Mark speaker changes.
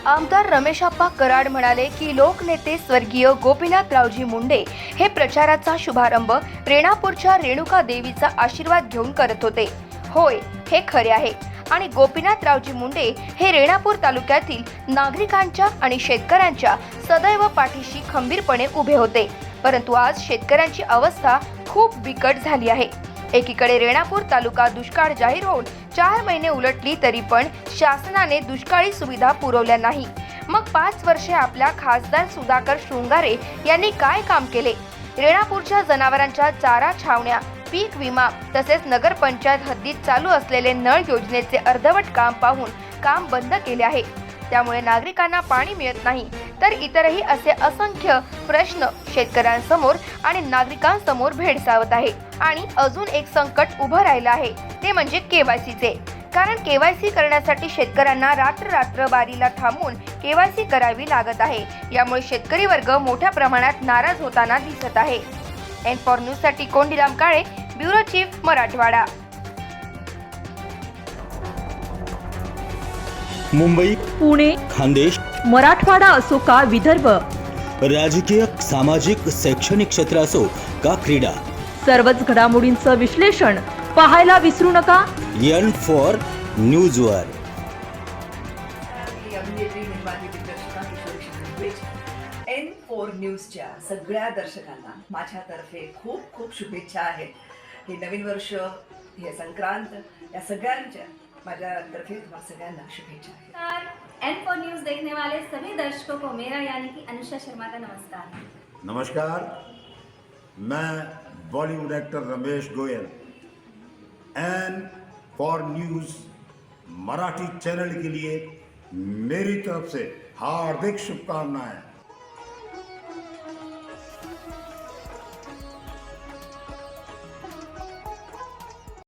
Speaker 1: आमदार रमेशप्पा कराड म्हणाले की लोकनेते स्वर्गीय गोपीनाथरावजी मुंडे हे प्रचाराचा शुभारंभ रेणापूरच्या रेणुका देवीचा आशीर्वाद घेऊन करत होते. होय, हे खरे आहे आणि गोपीनाथरावजी मुंडे हे रेणापूर तालुक्यातील नागरिकांच्या आणि शेतकऱ्यांच्या सदैव पाठीशी खंबीरपणे उभे होते. परंतु आज शेतकऱ्यांची अवस्था खूप बिकट झाली आहे. एकीकडे रेणापूर तालुका दुष्काळ जाहीर होऊन 4 महिने उलटली तरी पण शासनाने दुष्काळी सुविधा पुरवल्या नाही. मग 5 वर्षे आपल्या खासदार सुधाकर शृंगारे यांनी काय काम केले? रेणापूरच्या जनावरांच्या चारा छावण्या, पीक विमा तसेच नगरपंचायत हद्दीत चालू असलेले नळ योजनेचे अर्धवट काम पाहून काम बंद केले आहे. त्यामुळे नागरिकांना पाणी मिळत नाही. तर इतरही असे असंख्य प्रश्न शेतकऱ्यांसमोर आणि नागरिकांसमोर भेडसावत आहे. आणि अजून एक संकट उभं राहिलं आहे, ते म्हणजे केवायसीचे. कारण केवायसी करण्यासाठी शेतकऱ्यांना रात्र बारीला थांबून केवायसी करावी लागत आहे. यामुळे शेतकरी वर्ग मोठ्या प्रमाणात नाराज होताना दिसत आहे. N4 न्यूज साठी कोंडीराम काळे, ब्युरो चीफ, मराठवाडा.
Speaker 2: मुंबई,
Speaker 3: पुणे,
Speaker 2: खानदेश,
Speaker 3: मराठवाडा असो का विदर्भ,
Speaker 2: राजकीय, सामाजिक, शैक्षणिक क्षेत्र असो का क्रीडा,
Speaker 3: सर्वच घडामोडींचं विश्लेषण पाहायला विसरू नका.
Speaker 2: N4 न्यूजवर.
Speaker 4: N4 न्यूजच्या सगळ्या दर्शकांना माझ्यातर्फे खूप खूप शुभेच्छा आहेत. हे नवीन वर्ष, हे संक्रांत, या सगळ्यांच्या माझ्यातर्फे तुम्हाला सगळ्यांना शुभेच्छा आहेत.
Speaker 5: N4 न्यूज देखने वाले सभी दर्शकों को मेरा यानी कि अनुषा शर्मा का नमस्कार.
Speaker 6: नमस्कार, मैं Bollywood actor Ramesh Goyal N4 news Marathi channel के लिए मेरी तरफ से हार्दिक शुभकामनाएं.